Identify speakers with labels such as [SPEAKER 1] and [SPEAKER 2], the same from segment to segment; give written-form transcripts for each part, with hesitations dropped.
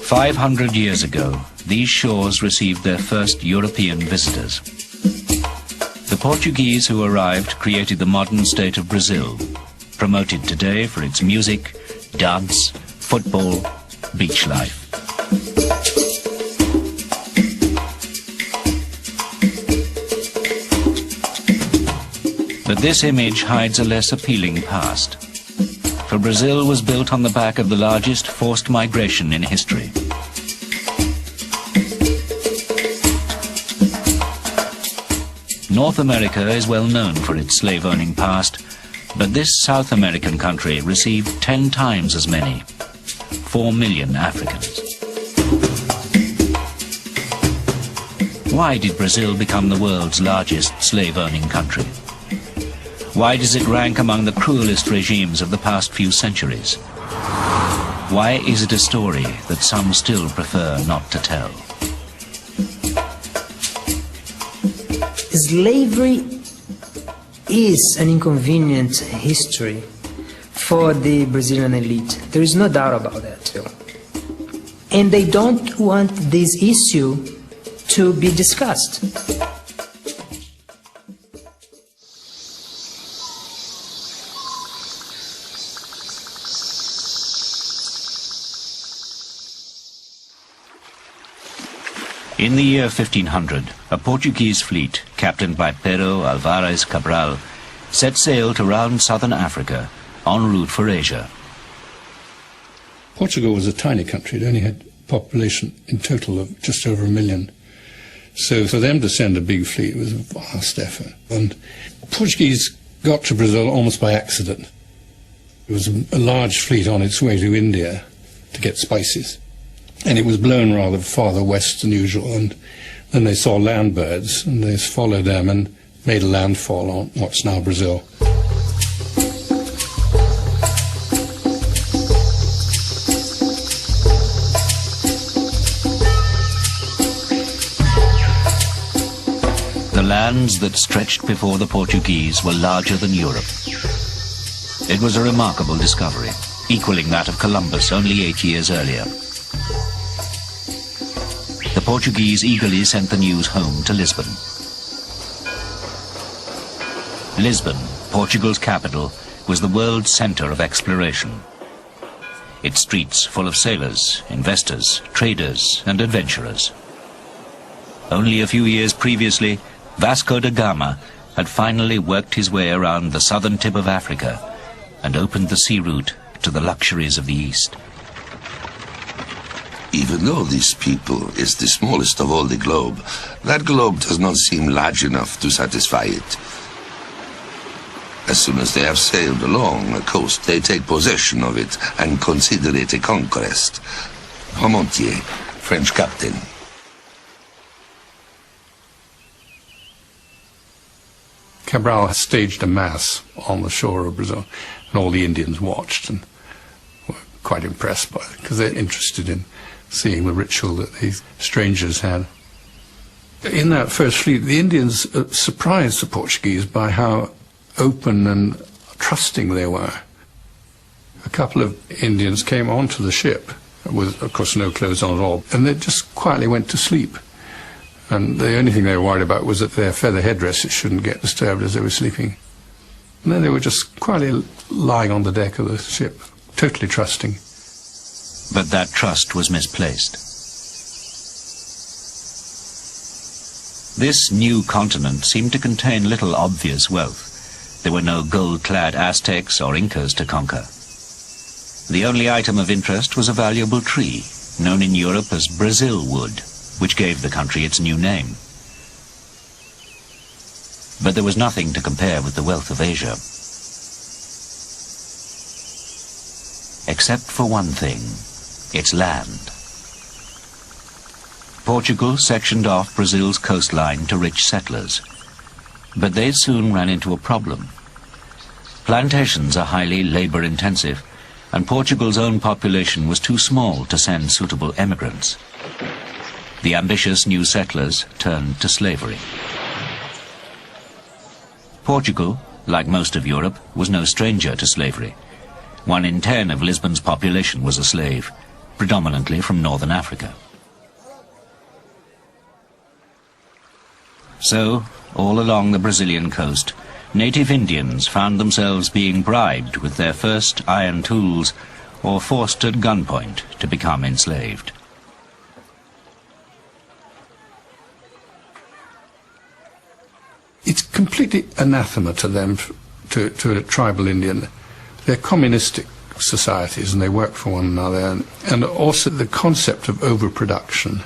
[SPEAKER 1] 500 years ago, these shores received their first European visitors. The Portuguese who arrived created the modern state of Brazil, promoted today for its music, dance, football, beach life. But this image hides a less appealing past. For Brazil was built on the back of the largest forced migration in history. North America is well known for its slave-owning past, but this South American country received 10 times as many, 4 million Africans. Why did Brazil become the world's largest slave-owning country? Why does it rank among the cruelest regimes of the past few centuries? Why is it a story that some still prefer not to tell?
[SPEAKER 2] Slavery is an inconvenient history for the Brazilian elite. There is no doubt about that. And they don't want this issue to be discussed.
[SPEAKER 1] In the year 1500, a Portuguese fleet, captained by Pero Alvarez Cabral, set sail to round southern Africa, en route for Asia.
[SPEAKER 3] Portugal was a tiny country. It only had a population in total of just over 1 million. So for them to send a big fleet was a vast effort. And the Portuguese got to Brazil almost by accident. It was a large fleet on its way to India to get spices. And it was blown rather farther west than usual, and then they saw land birds, and they followed them and made a landfall on what's now Brazil.
[SPEAKER 1] The lands that stretched before the Portuguese were larger than Europe. It was a remarkable discovery, equaling that of Columbus only 8 years earlier. The Portuguese eagerly sent the news home to Lisbon. Lisbon, Portugal's capital, was the world's center of exploration. Its streets full of sailors, investors, traders, and adventurers. Only a few years previously, Vasco da Gama had finally worked his way around the southern tip of Africa and opened the sea route to the luxuries of the East.
[SPEAKER 4] Even though this people is the smallest of all the globe, that globe does not seem large enough to satisfy it. As soon as they have sailed along the coast, they take possession of it and consider it a conquest. Parmentier, French captain.
[SPEAKER 3] Cabral staged a mass on the shore of Brazil, and all the Indians watched and were quite impressed by it, because they're interested in seeing the ritual that these strangers had. In that first fleet, the Indians surprised the Portuguese by how open and trusting they were. A couple of Indians came onto the ship with, of course, no clothes on at all, and they just quietly went to sleep. And the only thing they were worried about was that their feather headdresses shouldn't get disturbed as they were sleeping. And then they were just quietly lying on the deck of the ship, totally trusting.
[SPEAKER 1] But that trust was misplaced. This new continent seemed to contain little obvious wealth. There were no gold-clad Aztecs or Incas to conquer. The only item of interest was a valuable tree, known in Europe as Brazil wood, which gave the country its new name. But there was nothing to compare with the wealth of Asia. Except for one thing. Its land. Portugal sectioned off Brazil's coastline to rich settlers, but they soon ran into a problem. Plantations are highly labor-intensive, and Portugal's own population was too small to send suitable emigrants. The ambitious new settlers turned to slavery. Portugal, like most of Europe, was no stranger to slavery. 1 in 10 of Lisbon's population was a slave, predominantly from northern Africa. So, all along the Brazilian coast, native Indians found themselves being bribed with their first iron tools or forced at gunpoint to become enslaved.
[SPEAKER 3] It's completely anathema to them, to a tribal Indian. They're communistic societies and they work for one another, and also the concept of overproduction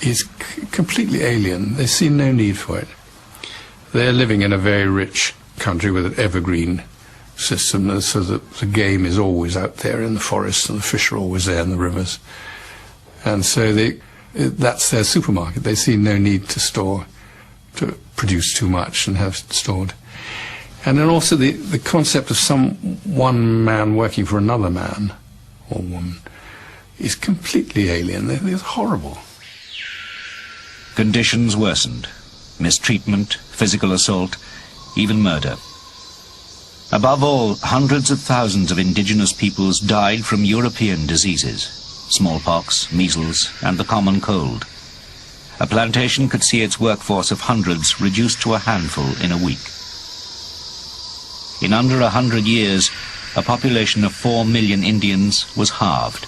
[SPEAKER 3] is completely alien. They see no need for it. They're living in a very rich country with an evergreen system, so that the game is always out there in the forest and the fish are always there in the rivers. And so that's their supermarket. They see no need to produce too much and have it stored. And then also the concept of one man working for another man or woman is completely alien. It's horrible.
[SPEAKER 1] Conditions worsened. Mistreatment, physical assault, even murder. Above all, hundreds of thousands of indigenous peoples died from European diseases, smallpox, measles, and the common cold. A plantation could see its workforce of hundreds reduced to a handful in a week. In under 100 years, a population of 4 million Indians was halved.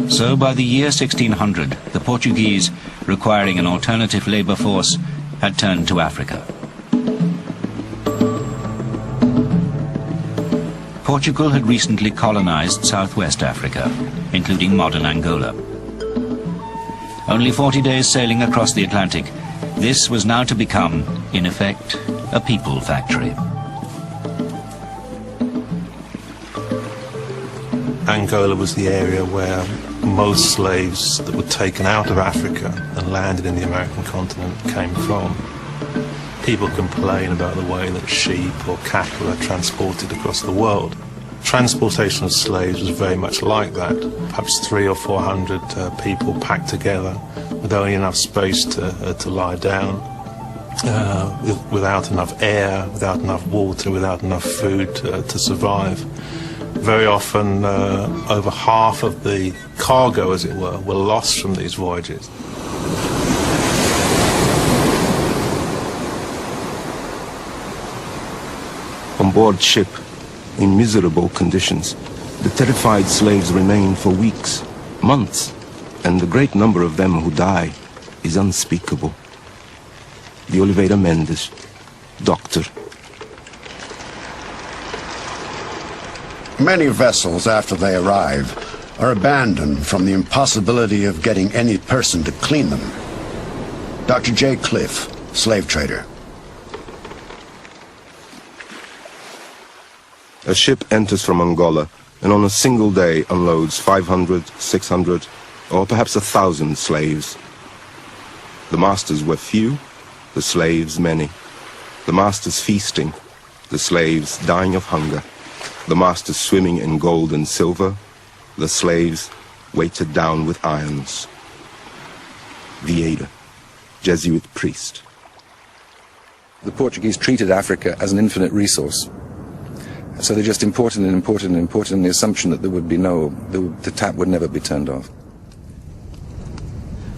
[SPEAKER 1] So by the year 1600, the Portuguese, requiring an alternative labor force, had turned to Africa. Portugal had recently colonized southwest Africa, including modern Angola. Only 40 days sailing across the Atlantic, this was now to become, in effect, a people factory.
[SPEAKER 5] Angola was the area where most slaves that were taken out of Africa and landed in the American continent came from. People complain about the way that sheep or cattle are transported across the world. Transportation of slaves was very much like that. Perhaps 300 or 400 people packed together with only enough space to lie down, without enough air, without enough water, without enough food to survive. Very often, over half of the cargo, as it were lost from these voyages.
[SPEAKER 6] On board ship, in miserable conditions, the terrified slaves remain for weeks, months, and the great number of them who die is unspeakable. The Oliveira Mendes, doctor.
[SPEAKER 7] Many vessels, after they arrive, are abandoned from the impossibility of getting any person to clean them. Dr. J. Cliff, slave trader.
[SPEAKER 6] A ship enters from Angola and on a single day unloads 500, 600, or perhaps 1,000 slaves. The masters were few, the slaves many. The masters feasting, the slaves dying of hunger. The masters swimming in gold and silver, the slaves weighted down with irons. Vieira, Jesuit priest.
[SPEAKER 8] The Portuguese treated Africa as an infinite resource. So they just imported and imported and imported on the assumption that there would be the tap would never be turned off.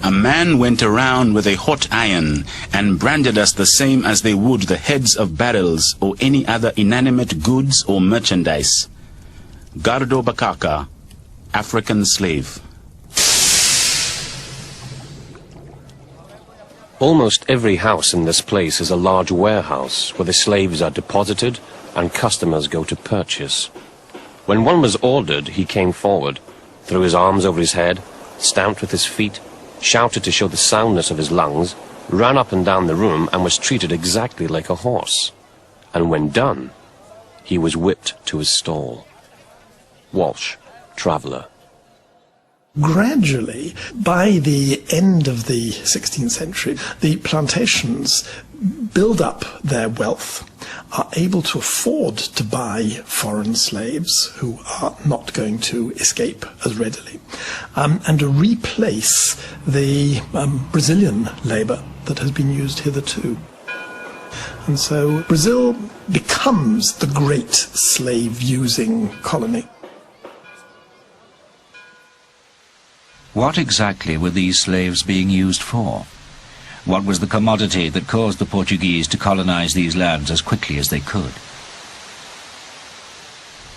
[SPEAKER 9] A man went around with a hot iron and branded us the same as they would the heads of barrels or any other inanimate goods or merchandise. Gardo Bakaka, African slave.
[SPEAKER 10] Almost every house in this place is a large warehouse where the slaves are deposited and customers go to purchase. When one was ordered, he came forward, threw his arms over his head, stamped with his feet, shouted to show the soundness of his lungs, ran up and down the room and was treated exactly like a horse. And when done, he was whipped to his stall. Walsh, Traveller.
[SPEAKER 11] Gradually, by the end of the 16th century, the plantations build up their wealth, are able to afford to buy foreign slaves who are not going to escape as readily, and to replace the Brazilian labour that has been used hitherto. And so Brazil becomes the great slave-using colony.
[SPEAKER 1] What exactly were these slaves being used for? What was the commodity that caused the Portuguese to colonize these lands as quickly as they could?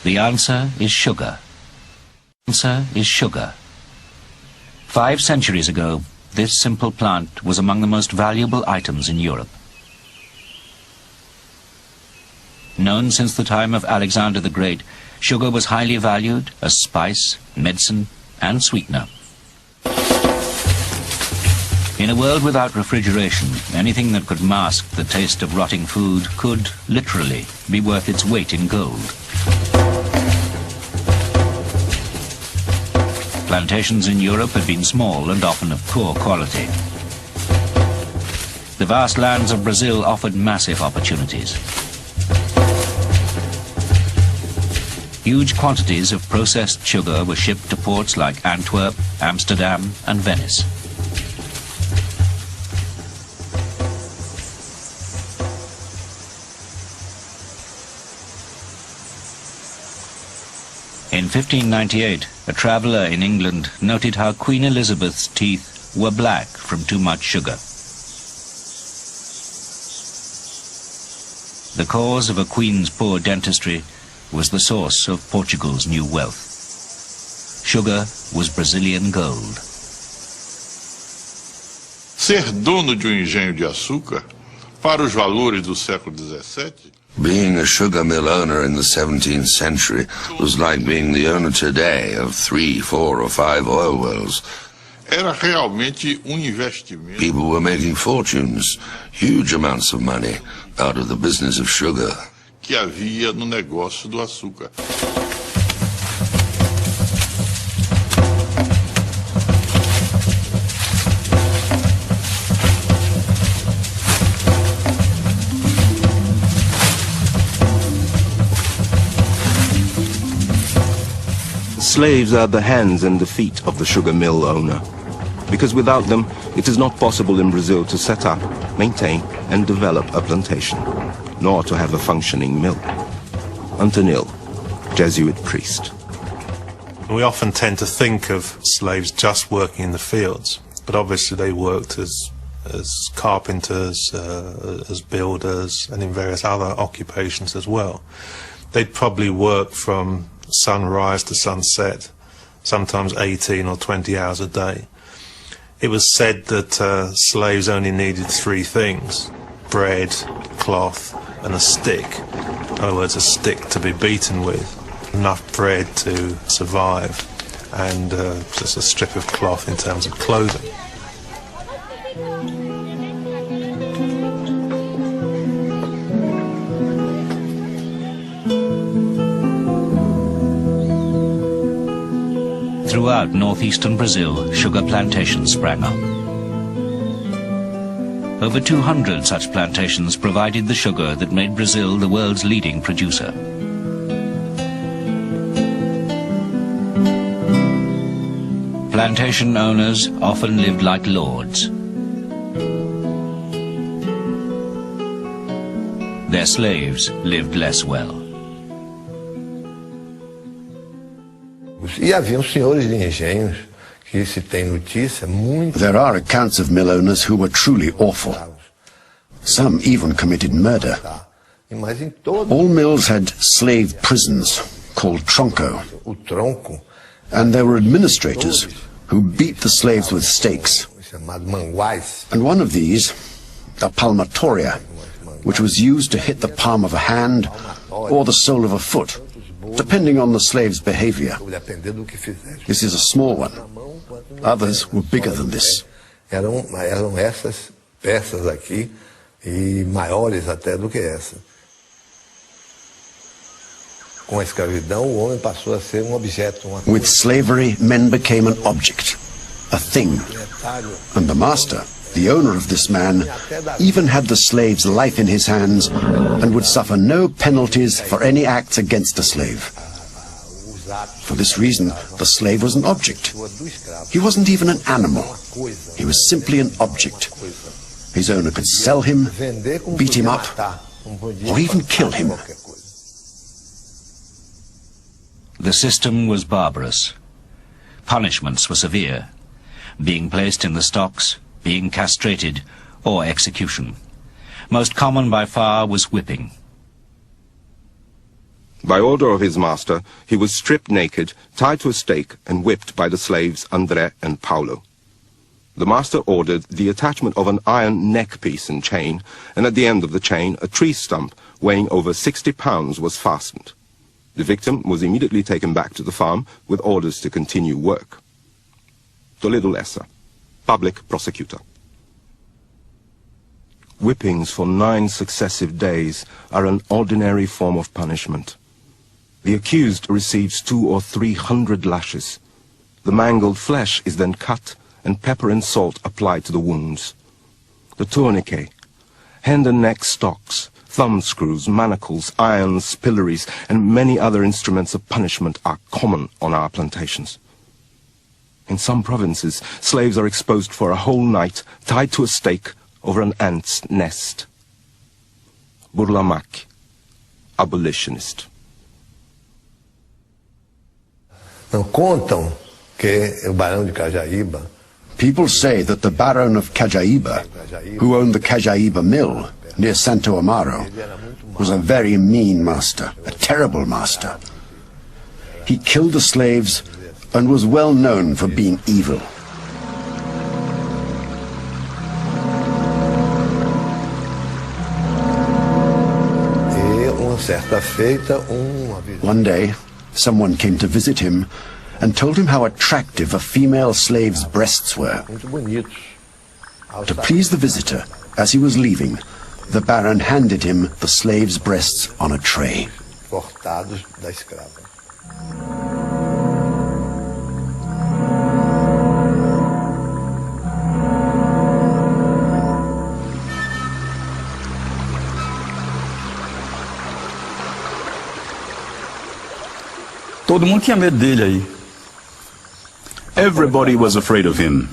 [SPEAKER 1] The answer is sugar. The answer is sugar. 5 centuries ago, this simple plant was among the most valuable items in Europe. Known since the time of Alexander the Great, sugar was highly valued as spice, medicine, and sweetener. In a world without refrigeration, anything that could mask the taste of rotting food could, literally, be worth its weight in gold. Plantations in Europe had been small and often of poor quality. The vast lands of Brazil offered massive opportunities. Huge quantities of processed sugar were shipped to ports like Antwerp, Amsterdam, and Venice. In 1598, a traveller in England noted how Queen Elizabeth's teeth were black from too much sugar. The cause of a queen's poor dentistry was the source of Portugal's new wealth. Sugar was Brazilian gold.
[SPEAKER 12] Ser dono de engenho de açúcar, para os valores do século XVII,
[SPEAKER 4] being a sugar mill owner in the 17th century was like being the owner today of 3, 4, or 5 oil wells.
[SPEAKER 12] Era realmente investimento.
[SPEAKER 4] People were making fortunes, huge amounts of money, out of the business of sugar.
[SPEAKER 12] Que havia no negócio do açúcar.
[SPEAKER 6] Slaves are the hands and the feet of the sugar mill owner, because without them it is not possible in Brazil to set up, maintain and develop a plantation, nor to have a functioning mill. Antonil, Jesuit priest.
[SPEAKER 5] We often tend to think of slaves just working in the fields, but obviously they worked as carpenters, as builders, and in various other occupations as well. They'd probably work from sunrise to sunset, sometimes 18 or 20 hours a day. It was said that slaves only needed 3 things: bread, cloth, and a stick. In other words, a stick to be beaten with, enough bread to survive, and just a strip of cloth in terms of clothing.
[SPEAKER 1] Throughout northeastern Brazil, sugar plantations sprang up. Over 200 such plantations provided the sugar that made Brazil the world's leading producer. Plantation owners often lived like lords. Their slaves lived less well.
[SPEAKER 13] E haviam senhores de engenhos que se tem notícia muito.
[SPEAKER 7] There are accounts of mill owners who were truly awful. Some even committed murder. All mills had slave prisons called tronco. And there were administrators who beat the slaves with stakes. And one of these, a palmatoria, which was used to hit the palm of a hand or the sole of a foot, depending on the slave's behavior. This is a small one. Others were bigger than this.
[SPEAKER 13] Eram essas peças aqui e maiores até do que essa. Com a escravidão, o homem passou a ser objeto.
[SPEAKER 7] With slavery, men became an object, a thing. And the master, the owner of this man, even had the slave's life in his hands and would suffer no penalties for any acts against a slave. For this reason, the slave was an object. He wasn't even an animal. He was simply an object. His owner could sell him, beat him up, or even kill him.
[SPEAKER 1] The system was barbarous. Punishments were severe, being placed in the stocks, being castrated, or execution. Most common by far was whipping.
[SPEAKER 6] By order of his master, he was stripped naked, tied to a stake, and whipped by the slaves André and Paulo. The master ordered the attachment of an iron neck piece and chain, and at the end of the chain, a tree stump weighing over 60 pounds was fastened. The victim was immediately taken back to the farm with orders to continue work. Toledo Lessa, public prosecutor. Whippings for 9 successive days are an ordinary form of punishment. The accused receives 200 or 300 lashes. The mangled flesh is then cut and pepper and salt applied to the wounds. The tourniquet, hand and neck stocks, thumb screws, manacles, irons, pillories, and many other instruments of punishment are common on our plantations. In some provinces, slaves are exposed for a whole night, tied to a stake over an ant's nest. Burlamac, abolitionist.
[SPEAKER 13] Não contam que o Barão de Cajaíba.
[SPEAKER 7] People say that the Baron of Cajaíba, who owned the Cajaíba mill near Santo Amaro, was a very mean master, a terrible master. He killed the slaves and was well known for being evil. One day, someone came to visit him and told him how attractive a female slave's breasts were. To please the visitor, as he was leaving, the Baron handed him the slave's breasts on a tray.
[SPEAKER 14] Todo mundo tinha medo dele aí.
[SPEAKER 9] Everybody was afraid of him.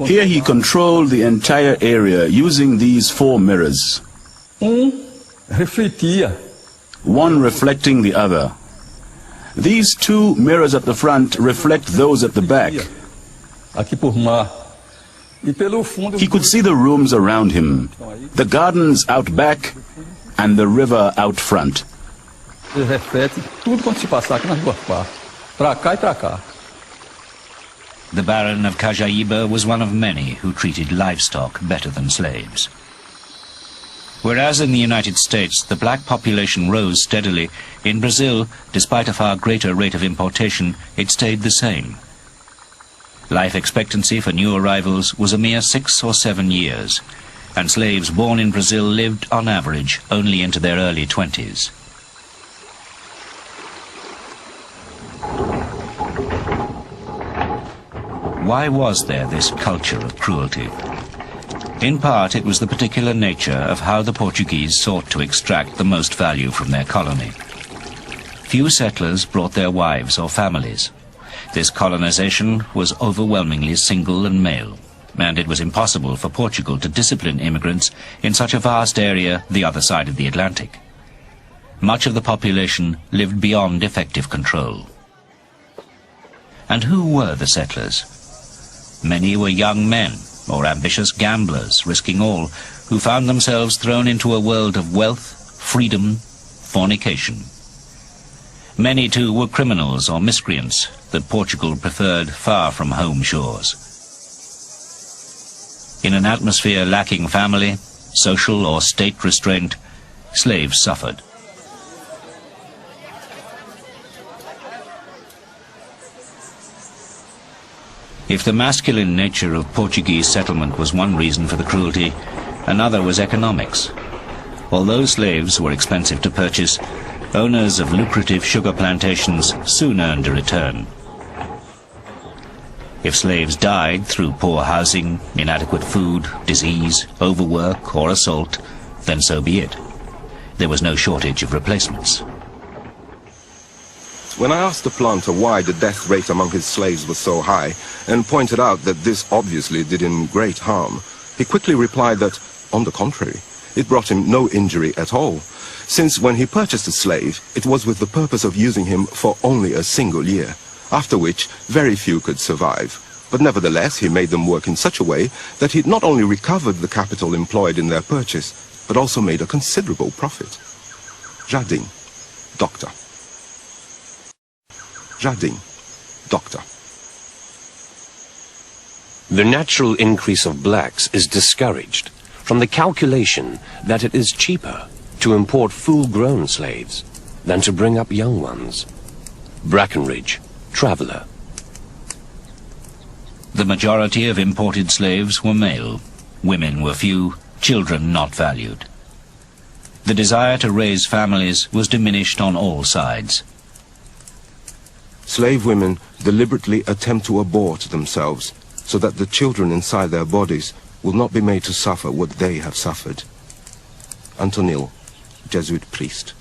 [SPEAKER 9] Here he controlled the entire area using these 4 mirrors.
[SPEAKER 14] Refletia.
[SPEAKER 9] One reflecting the other. These 2 mirrors at the front reflect those at the back.
[SPEAKER 14] Aqui por mar. E pelo fundo.
[SPEAKER 9] He could see the rooms around him, the gardens out back, and the river out front.
[SPEAKER 14] Ele reflete tudo quanto se passar aqui nas duas partes. Pra cá e pra cá.
[SPEAKER 1] The Baron of Cajaíba was one of many who treated livestock better than slaves. Whereas in the United States the black population rose steadily, in Brazil, despite a far greater rate of importation, it stayed the same. Life expectancy for new arrivals was a mere 6 or 7 years, and slaves born in Brazil lived, on average, only into their early 20s. Why was there this culture of cruelty? In part, it was the particular nature of how the Portuguese sought to extract the most value from their colony. Few settlers brought their wives or families. This colonization was overwhelmingly single and male, and it was impossible for Portugal to discipline immigrants in such a vast area the other side of the Atlantic. Much of the population lived beyond effective control. And who were the settlers? Many were young men, or ambitious gamblers, risking all, who found themselves thrown into a world of wealth, freedom, fornication. Many, too, were criminals or miscreants that Portugal preferred far from home shores. In an atmosphere lacking family, social or state restraint, slaves suffered. If the masculine nature of Portuguese settlement was one reason for the cruelty, another was economics. Although slaves were expensive to purchase, owners of lucrative sugar plantations soon earned a return. If slaves died through poor housing, inadequate food, disease, overwork, or assault, then so be it. There was no shortage of replacements.
[SPEAKER 6] When I asked the planter why the death rate among his slaves was so high, and pointed out that this obviously did him great harm, He quickly replied that, on the contrary, it brought him no injury at all, since when he purchased a slave, it was with the purpose of using him for only a single year, after which very few could survive. But nevertheless, he made them work in such a way that he not only recovered the capital employed in their purchase, but also made a considerable profit. Jardim, doctor. Jardim, doctor.
[SPEAKER 10] The natural increase of blacks is discouraged from the calculation that it is cheaper to import full-grown slaves than to bring up young ones. Brackenridge, Traveller.
[SPEAKER 1] The majority of imported slaves were male. Women were few, children not valued. The desire to raise families was diminished on all sides.
[SPEAKER 6] Slave women deliberately attempt to abort themselves so that the children inside their bodies will not be made to suffer what they have suffered. Antonil, Jesuit priest.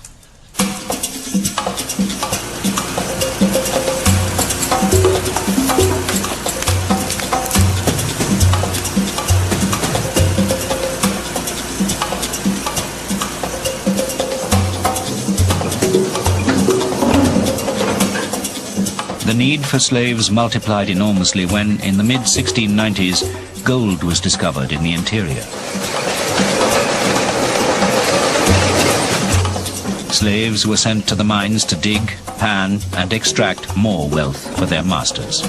[SPEAKER 1] The need for slaves multiplied enormously when, in the mid-1690s, gold was discovered in the interior. Slaves were sent to the mines to dig, pan, and extract more wealth for their masters.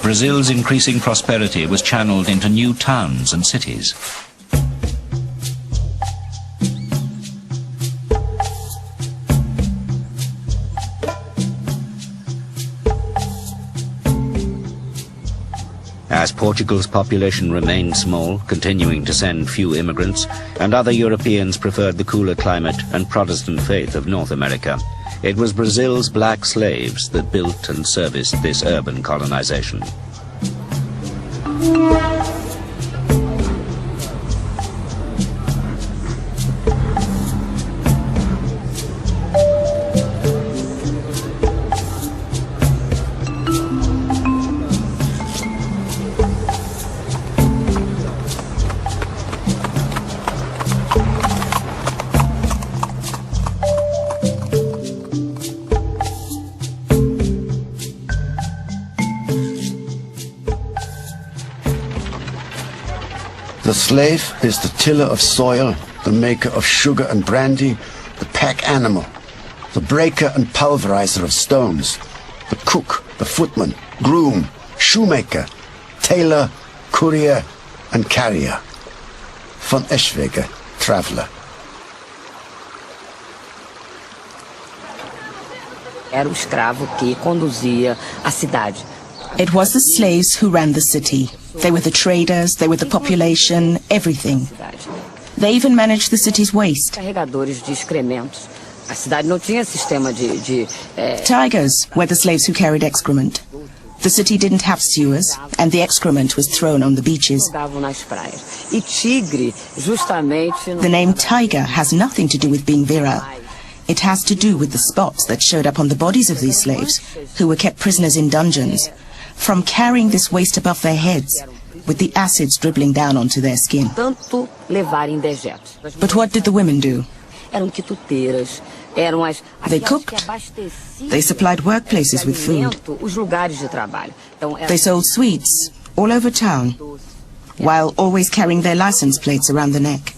[SPEAKER 1] Brazil's increasing prosperity was channeled into new towns and cities. As Portugal's population remained small, continuing to send few immigrants, and other Europeans preferred the cooler climate and Protestant faith of North America, it was Brazil's black slaves that built and serviced this urban colonization.
[SPEAKER 7] The slave is the tiller of soil, the maker of sugar and brandy, the pack animal, the breaker and pulverizer of stones, the cook, the footman, groom, shoemaker, tailor, courier and carrier. Von Eschwege, Traveller.
[SPEAKER 15] Era o escravo que conduzia a cidade.
[SPEAKER 16] It was the slaves who ran the city. They were the traders, they were the population, everything. They even managed the city's waste.
[SPEAKER 15] Carregadores de excrementos. A cidade não tinha sistema
[SPEAKER 16] Tigers were the slaves who carried excrement. The city didn't have sewers, and the excrement was thrown on the beaches.
[SPEAKER 15] E tigre, justamente.
[SPEAKER 16] The name tiger has nothing to do with being virile. It has to do with the spots that showed up on the bodies of these slaves, who were kept prisoners in dungeons, from carrying this waste above their heads, with the acids dribbling down onto their skin. But what did the women do? They cooked. They supplied workplaces with food. They sold sweets all over town, while always carrying their license plates around the neck.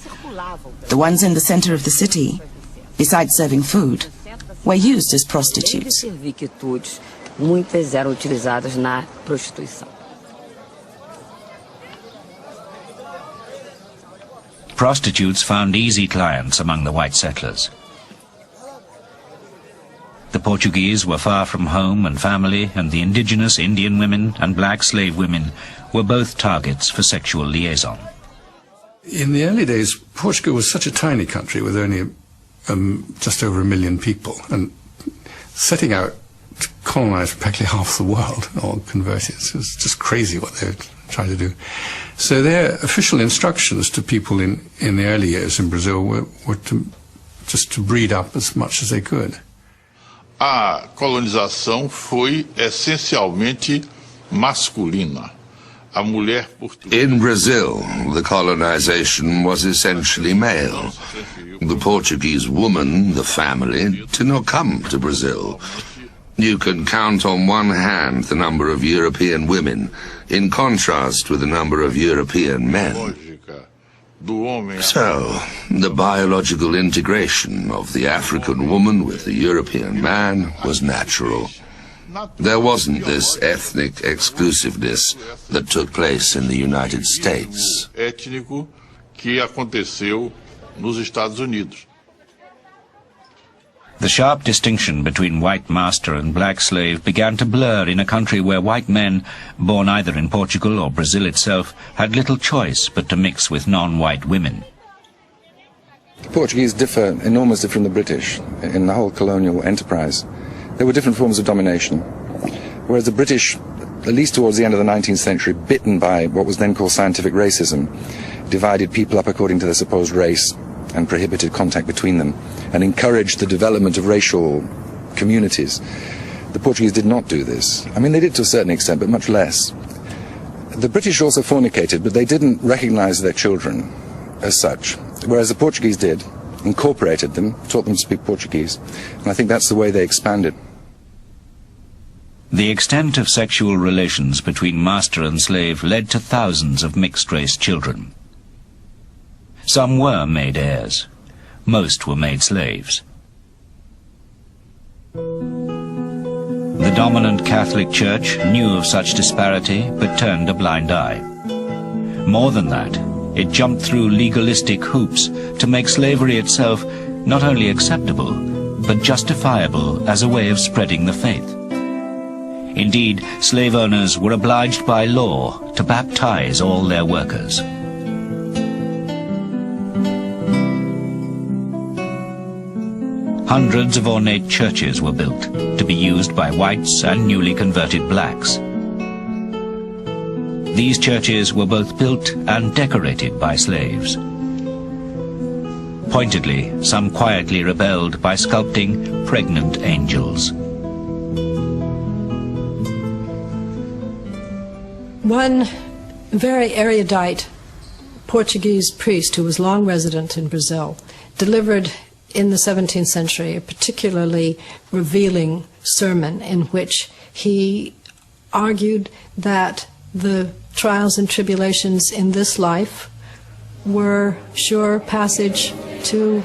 [SPEAKER 16] The ones in the center of the city, besides serving food, were used as prostitutes.
[SPEAKER 15] Muitas eram utilizadas na prostituição.
[SPEAKER 1] Prostitutes found easy clients among the white settlers. The Portuguese were far from home and family, and the indigenous Indian women and black slave women were both targets for sexual liaison.
[SPEAKER 3] In the early days, Portugal was such a tiny country with only just over 1 million people, and setting out to colonize practically half the world, or convert it. It was just crazy what they were trying to do. So their official instructions to people in the early years in Brazil were just to breed up as much as they could.
[SPEAKER 12] A colonização foi essencialmente masculina.
[SPEAKER 4] In Brazil, the colonization was essentially male. The Portuguese woman, the family, did not come to Brazil. You can count on one hand the number of European women, in contrast with the number of European men. So, the biological integration of the African woman with the European man was natural. There wasn't this ethnic exclusiveness that took place in the United States.
[SPEAKER 12] Étnico que aconteceu nos Estados Unidos.
[SPEAKER 1] The sharp distinction between white master and black slave began to blur in a country where white men, born either in Portugal or Brazil itself, had little choice but to mix with non-white women.
[SPEAKER 8] The Portuguese differ enormously from the British in the whole colonial enterprise. There were different forms of domination, whereas the British, at least towards the end of the 19th century, bitten by what was then called scientific racism, divided people up according to their supposed race and prohibited contact between them, and encouraged the development of racial communities. The Portuguese did not do this. I mean, they did to a certain extent, but much less. The British also fornicated, but they didn't recognize their children as such, whereas the Portuguese did, incorporated them, taught them to speak Portuguese, and I think that's the way they expanded.
[SPEAKER 1] The extent of sexual relations between master and slave led to thousands of mixed-race children. Some were made heirs. Most were made slaves. The dominant Catholic Church knew of such disparity but turned a blind eye. More than that, it jumped through legalistic hoops to make slavery itself not only acceptable but justifiable as a way of spreading the faith. Indeed, slave owners were obliged by law to baptize all their workers. Hundreds of ornate churches were built to be used by whites and newly converted blacks. These churches were both built and decorated by slaves. Pointedly, some quietly rebelled by sculpting pregnant angels.
[SPEAKER 17] One very erudite Portuguese priest who was long resident in Brazil delivered in the 17th century a particularly revealing sermon in which he argued that the trials and tribulations in this life were sure passage to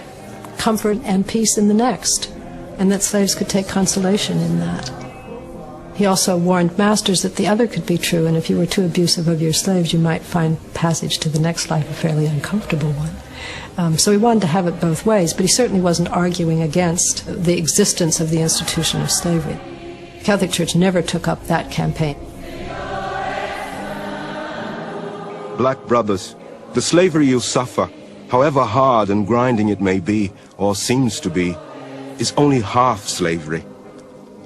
[SPEAKER 17] comfort and peace in the next, and that slaves could take consolation in that. He also warned masters that the other could be true, and if you were too abusive of your slaves, you might find passage to the next life a fairly uncomfortable one. So he wanted to have it both ways, but he certainly wasn't arguing against the existence of the institution of slavery. The Catholic Church never took up that campaign.
[SPEAKER 6] Black brothers, the slavery you suffer, however hard and grinding it may be, or seems to be, is only half slavery.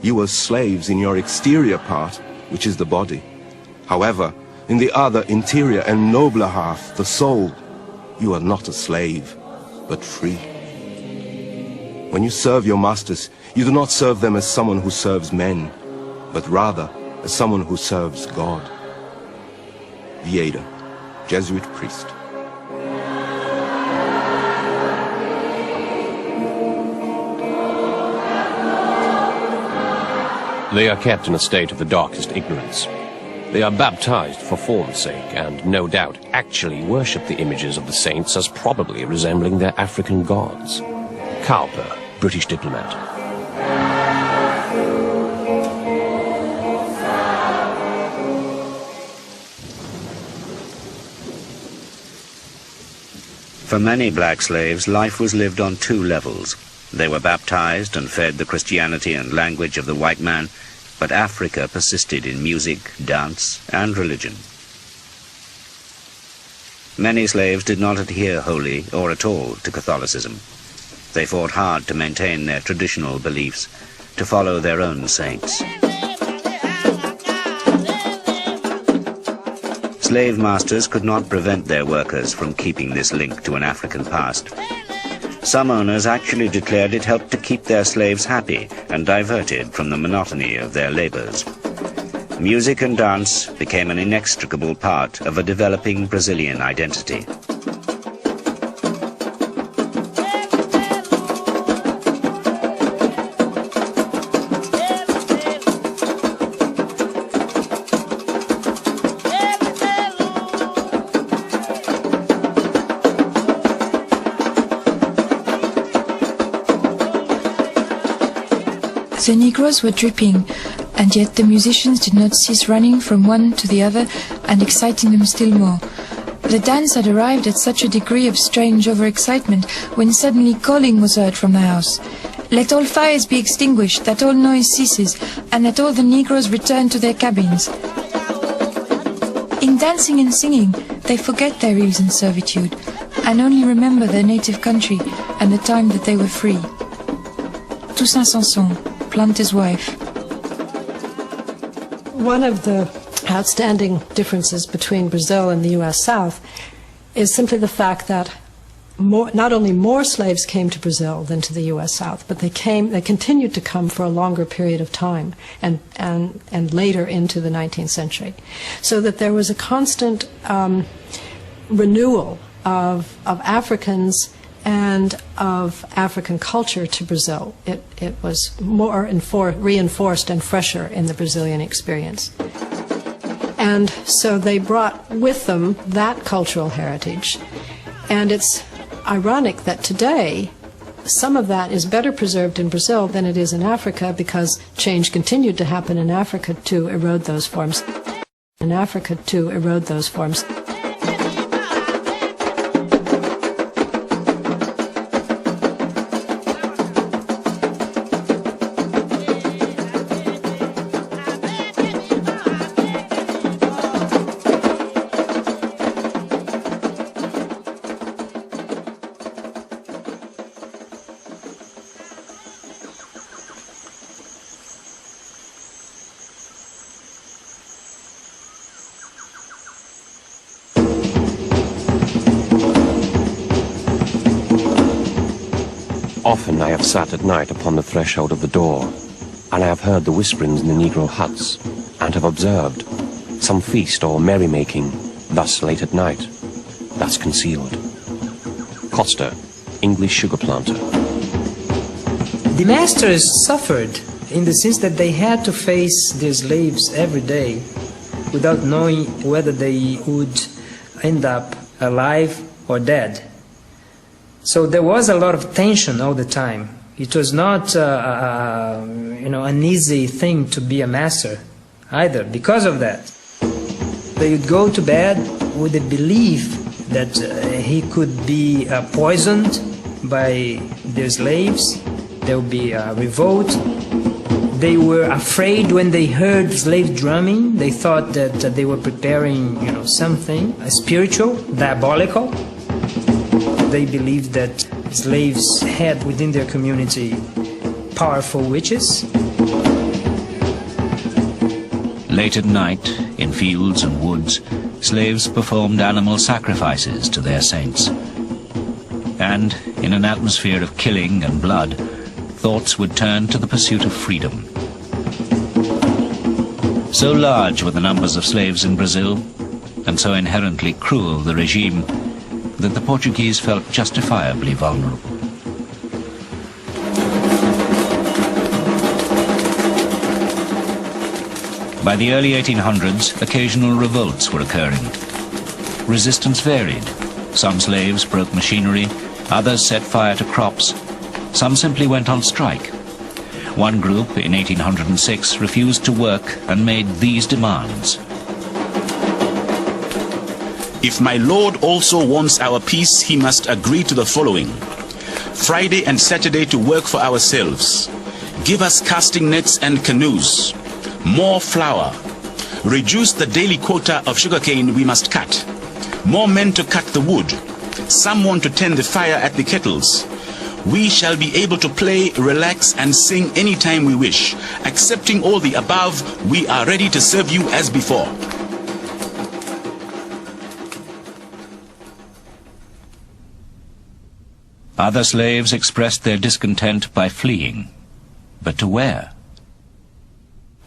[SPEAKER 6] You are slaves in your exterior part, which is the body. However, in the other interior and nobler half, the soul, you are not a slave, but free. When you serve your masters, you do not serve them as someone who serves men, but rather as someone who serves God. Vieira, Jesuit priest.
[SPEAKER 10] They are kept in a state of the darkest ignorance. They are baptized for form's sake, and no doubt actually worship the images of the saints as probably resembling their African gods. Cowper, British diplomat.
[SPEAKER 1] For many black slaves, life was lived on two levels. They were baptized and fed the Christianity and language of the white man, but Africa persisted in music, dance, and religion. Many slaves did not adhere wholly or at all to Catholicism. They fought hard to maintain their traditional beliefs, to follow their own saints. Slave masters could not prevent their workers from keeping this link to an African past. Some owners actually declared it helped to keep their slaves happy and diverted from the monotony of their labors. music and dance became an inextricable part of a developing Brazilian identity.
[SPEAKER 18] The Negroes were dripping, and yet the musicians did not cease running from one to the other and exciting them still more. The dance had arrived at such a degree of strange overexcitement when suddenly calling was heard from the house. Let all fires be extinguished, that all noise ceases, and that all the Negroes return to their cabins. In dancing and singing, they forget their ills and servitude, and only remember their native country and the time that they were free. Toussaint Sanson, Planter's wife.
[SPEAKER 17] One of the outstanding differences between Brazil and the U.S. South is simply the fact that not only more slaves came to Brazil than to the U.S. South, but they continued to come for a longer period of time and later into the 19th century. So that there was a constant renewal of Africans and of African culture to Brazil. It was more reinforced and fresher in the Brazilian experience. And so they brought with them that cultural heritage. And it's ironic that today some of that is better preserved in Brazil than it is in Africa, because change continued to happen in Africa to erode those forms.
[SPEAKER 10] Often I have sat at night upon the threshold of the door, and I have heard the whisperings in the Negro huts, and have observed some feast or merrymaking, thus late at night, thus concealed. Costa, English sugar planter.
[SPEAKER 2] The masters suffered in the sense that they had to face their slaves every day without knowing whether they would end up alive or dead. So there was a lot of tension all the time. It was not an easy thing to be a master either because of that. They would go to bed with the belief that he could be poisoned by their slaves. There would be a revolt. They were afraid when they heard slave drumming. They thought that they were preparing something spiritual, diabolical. They believed that slaves had within their community powerful witches.
[SPEAKER 1] Late at night, in fields and woods, slaves performed animal sacrifices to their saints. And, in an atmosphere of killing and blood, thoughts would turn to the pursuit of freedom. So large were the numbers of slaves in Brazil, and so inherently cruel the regime, that the Portuguese felt justifiably vulnerable. By the early 1800s, occasional revolts were occurring. Resistance varied. Some slaves broke machinery, others set fire to crops, some simply went on strike. One group in 1806 refused to work and made these demands.
[SPEAKER 9] If my lord also wants our peace, he must agree to the following. Friday and Saturday to work for ourselves. Give us casting nets and canoes. More flour. Reduce the daily quota of sugarcane we must cut. More men to cut the wood. Someone to tend the fire at the kettles. We shall be able to play, relax, and sing anytime we wish. Accepting all the above, we are ready to serve you as before.
[SPEAKER 1] Other slaves expressed their discontent by fleeing. But to where?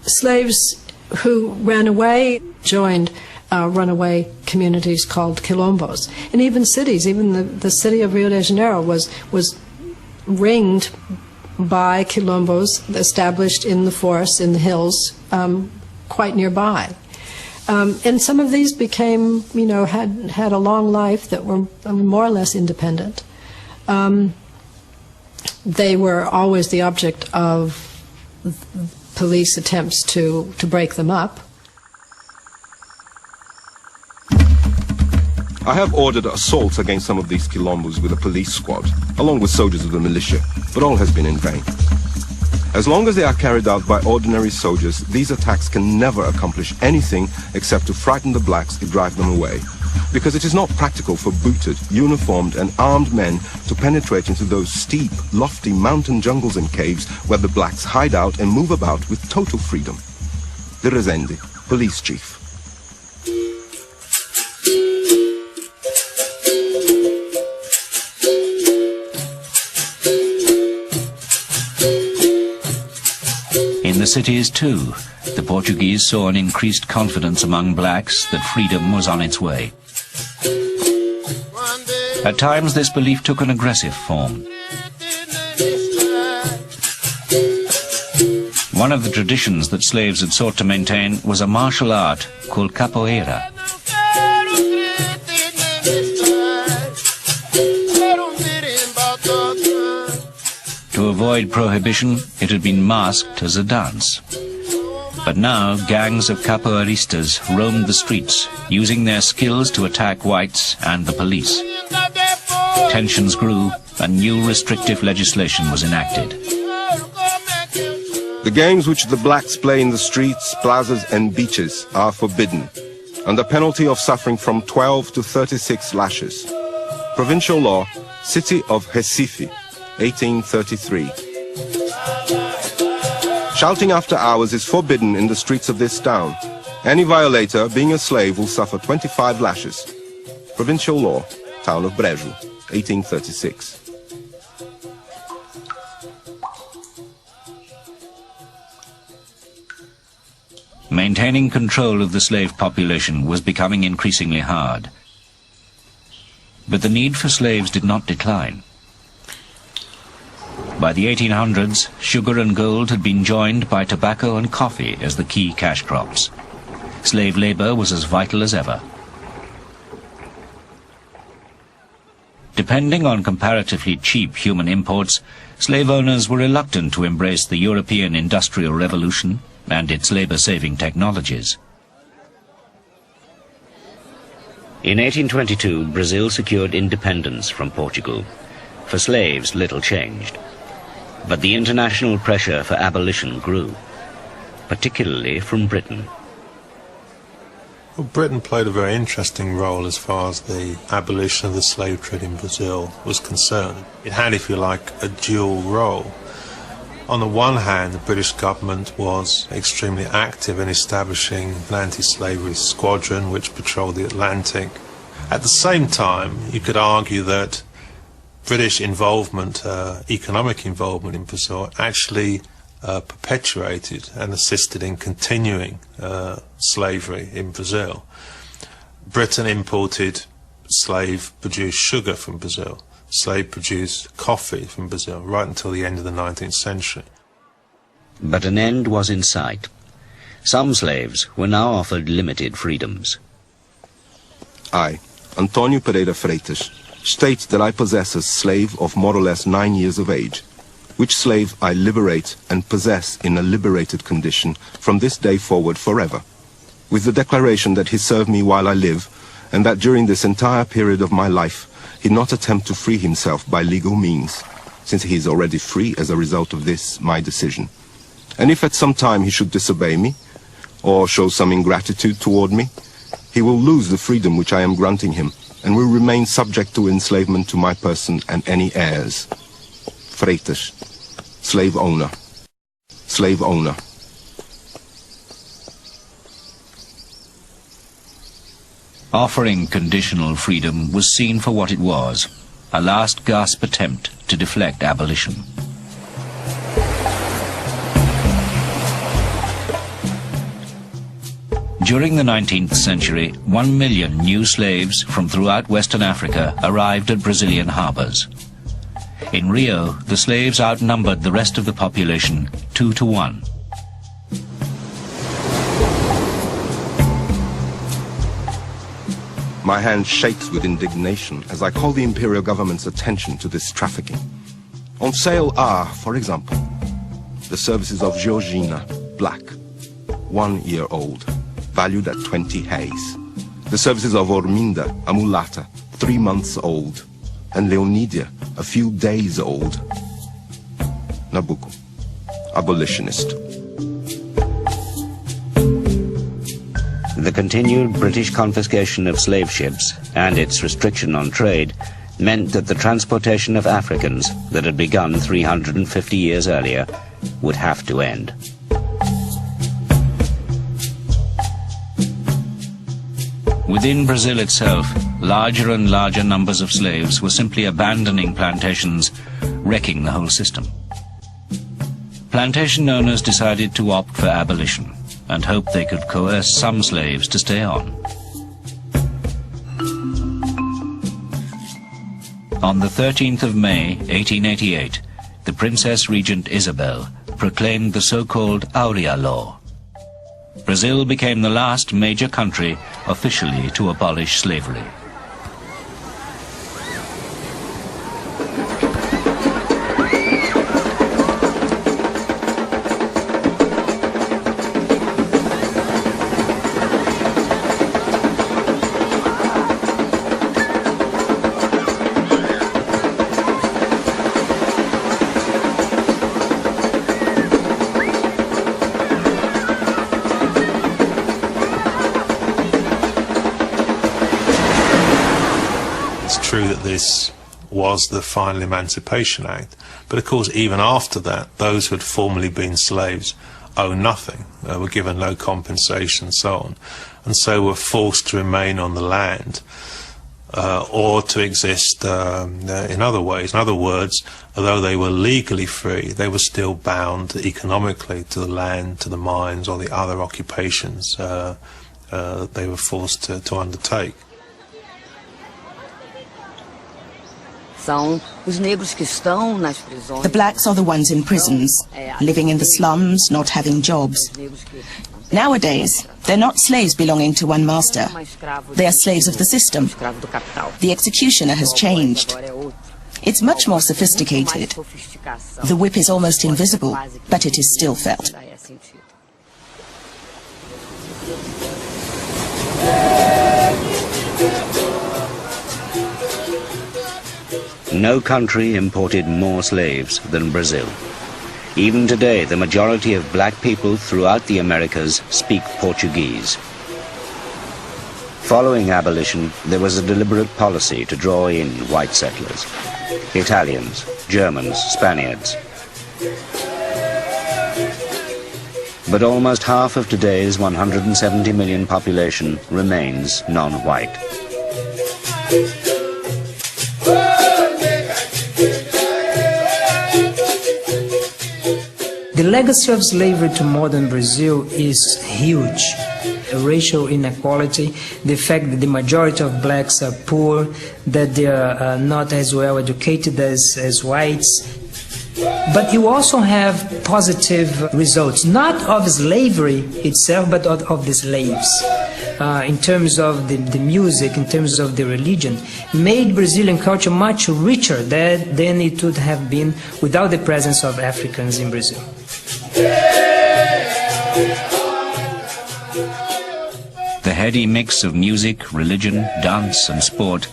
[SPEAKER 17] Slaves who ran away joined runaway communities called quilombos. And even cities, even the city of Rio de Janeiro was ringed by quilombos established in the forests, in the hills, quite nearby. And some of these became, had a long life that were more or less independent. They were always the object of police attempts to break them up.
[SPEAKER 6] I have ordered assaults against some of these quilombos with a police squad, along with soldiers of the militia, but all has been in vain. As long as they are carried out by ordinary soldiers, these attacks can never accomplish anything except to frighten the blacks and drive them away, because it is not practical for booted, uniformed and armed men to penetrate into those steep, lofty mountain jungles and caves where the blacks hide out and move about with total freedom. De Rezende, police chief.
[SPEAKER 1] In the cities, too, the Portuguese saw an increased confidence among blacks that freedom was on its way. At times, this belief took an aggressive form. One of the traditions that slaves had sought to maintain was a martial art called capoeira. To avoid prohibition, it had been masked as a dance. But now gangs of capoeiristas roamed the streets, using their skills to attack whites and the police. Tensions grew, and new restrictive legislation was enacted.
[SPEAKER 6] The games which the blacks play in the streets, plazas and beaches are forbidden, under penalty of suffering from 12 to 36 lashes. Provincial law, City of Recife, 1833. Shouting after hours is forbidden in the streets of this town. Any violator, being a slave, will suffer 25 lashes. Provincial law, Town of Brejo, 1836.
[SPEAKER 1] Maintaining control of the slave population was becoming increasingly hard. But the need for slaves did not decline. By the 1800s, sugar and gold had been joined by tobacco and coffee as the key cash crops. Slave labor was as vital as ever. Depending on comparatively cheap human imports, slave owners were reluctant to embrace the European Industrial Revolution and its labor-saving technologies. In 1822, Brazil secured independence from Portugal. For slaves, little changed. But the international pressure for abolition grew, particularly from Britain.
[SPEAKER 5] Well, Britain played a very interesting role as far as the abolition of the slave trade in Brazil was concerned. It had, if you like, a dual role. On the one hand, the British government was extremely active in establishing an anti-slavery squadron which patrolled the Atlantic. At the same time, you could argue that British involvement, economic involvement in Brazil, actually perpetuated and assisted in continuing slavery in Brazil. Britain imported slave-produced sugar from Brazil, slave-produced coffee from Brazil, right until the end of the 19th century.
[SPEAKER 1] But an end was in sight. Some slaves were now offered limited freedoms.
[SPEAKER 6] I, Antonio Pereira Freitas, state that I possess a slave of more or less 9 years of age, which slave I liberate and possess in a liberated condition from this day forward forever, with the declaration that he served me while I live, and that during this entire period of my life he not attempt to free himself by legal means, since he is already free as a result of this, my decision. And if at some time he should disobey me, or show some ingratitude toward me, he will lose the freedom which I am granting him, and will remain subject to enslavement to my person and any heirs. Freitas, slave owner. Slave owner.
[SPEAKER 1] Offering conditional freedom was seen for what it was, a last gasp attempt to deflect abolition. During the 19th century, 1 million new slaves from throughout Western Africa arrived at Brazilian harbors. In Rio, the slaves outnumbered the rest of the population 2 to 1.
[SPEAKER 6] My hand shakes with indignation as I call the imperial government's attention to this trafficking. On sale are, for example, the services of Georgina, black, 1 year old, valued at 20 reis. The services of Orminda, a mulatta, 3 months old, and Leonidia, a few days old. Nabucco, abolitionist.
[SPEAKER 19] The continued British confiscation of slave ships and its restriction on trade meant that the transportation of Africans that had begun 350 years earlier would have to end.
[SPEAKER 1] Within Brazil itself, larger and larger numbers of slaves were simply abandoning plantations, wrecking the whole system. Plantation owners decided to opt for abolition and hoped they could coerce some slaves to stay on. On the 13th of May, 1888, the Princess Regent Isabel proclaimed the so-called Aurea Law. Brazil became the last major country officially to abolish slavery.
[SPEAKER 5] This was the final Emancipation Act, but of course even after that those who had formerly been slaves owe nothing, were given no compensation and so on, and so were forced to remain on the land or to exist in other ways. In other words, although they were legally free, they were still bound economically to the land, to the mines or the other occupations they were forced to undertake.
[SPEAKER 16] The blacks are the ones in prisons, living in the slums, not having jobs. Nowadays, they're not slaves belonging to one master. They are slaves of the system. The executioner has changed. It's much more sophisticated. The whip is almost invisible, but it is still felt.
[SPEAKER 19] No country imported more slaves than Brazil. Even today, the majority of black people throughout the Americas speak Portuguese. Following abolition, there was a deliberate policy to draw in white settlers, Italians, Germans, Spaniards. But almost half of today's 170 million population remains non-white.
[SPEAKER 2] The legacy of slavery to modern Brazil is huge. Racial inequality, the fact that the majority of blacks are poor, that they are not as well educated as whites. But you also have positive results, not of slavery itself, but of the slaves. In terms of the music, in terms of the religion, made Brazilian culture much richer than it would have been without the presence of Africans in Brazil.
[SPEAKER 1] The heady mix of music, religion, dance and sport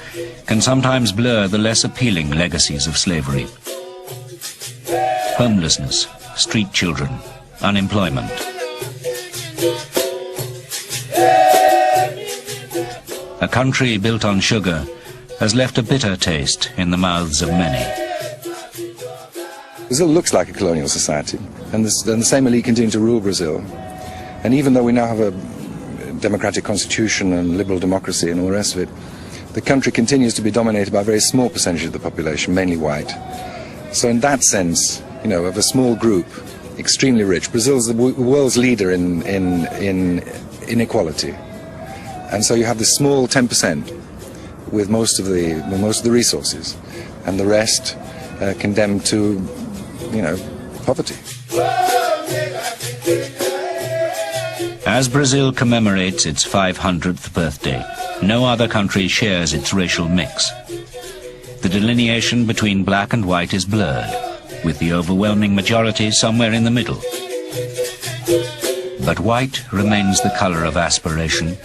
[SPEAKER 1] can sometimes blur the less appealing legacies of slavery. Homelessness, street children, unemployment. A country built on sugar has left a bitter taste in the mouths of many.
[SPEAKER 8] Brazil looks like a colonial society, and the same elite continue to rule Brazil. And even though we now have a democratic constitution and liberal democracy and all the rest of it, the country continues to be dominated by a very small percentage of the population, mainly white. So in that sense, you know, of a small group, extremely rich, Brazil's the world's leader in inequality. And so you have this small 10% with most of the resources, and the rest condemned to, poverty.
[SPEAKER 1] As Brazil commemorates its 500th birthday, no other country shares its racial mix. The delineation between black and white is blurred, with the overwhelming majority somewhere in the middle. But white remains the color of aspiration,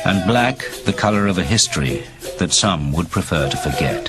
[SPEAKER 1] and black the color of a history that some would prefer to forget.